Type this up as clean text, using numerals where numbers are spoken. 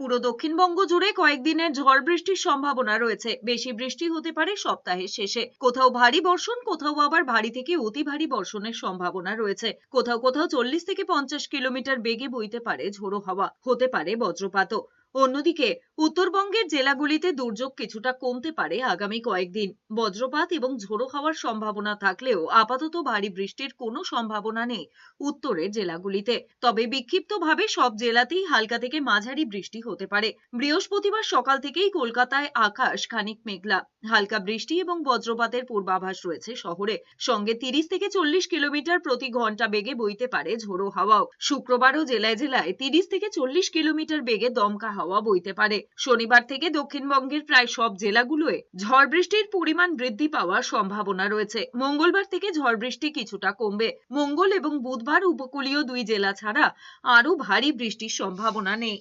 পুরো দক্ষিণবঙ্গ জুড়ে কয়েকদিনের ঝড় বৃষ্টির সম্ভাবনা রয়েছে। বেশি বৃষ্টি হতে পারে সপ্তাহের শেষে। কোথাও ভারী বর্ষণ, কোথাও আবার ভারী থেকে অতি ভারী বর্ষণের সম্ভাবনা রয়েছে। কোথাও কোথাও 40 থেকে 50 কিলোমিটার বেগে বইতে পারে ঝোড়ো হাওয়া, হতে পারে বজ্রপাতও। অন্যদিকে উত্তরবঙ্গের জেলাগুলিতে দুর্যোগ কিছুটা কমতে পারে আগামী কয়েকদিন। বজ্রপাত এবং ঝোড়ো হাওয়ার সম্ভাবনা থাকলেও আপাতত ভারী বৃষ্টির কোনো সম্ভাবনা নেই উত্তরের জেলাগুলিতে। তবে বিক্ষিপ্তভাবে সব জেলাতেই হালকা থেকে মাঝারি বৃষ্টি হতে পারে। বৃহস্পতিবার সকাল থেকেই কলকাতায় আকাশ খানিক মেঘলা। হালকা বৃষ্টি এবং বজ্রপাতের পূর্বাভাস রয়েছে শহরে। সঙ্গে 30 থেকে 40 কিলোমিটার প্রতি ঘন্টা বেগে বইতে পারে ঝোড়ো হাওয়াও। শুক্রবারও জেলায় জেলায় 30 থেকে 40 কিলোমিটার বেগে দমকা হাওয়া বইতে পারে। শনিবার থেকে দক্ষিণবঙ্গের প্রায় সব জেলাগুলোয় ঝড় বৃষ্টির পরিমাণ বৃদ্ধি পাওয়ার সম্ভাবনা রয়েছে। মঙ্গলবার থেকে ঝড় বৃষ্টি কিছুটা কমবে। মঙ্গল এবং বুধবার উপকূলীয় দুই জেলা ছাড়া আরো ভারী বৃষ্টির সম্ভাবনা নেই।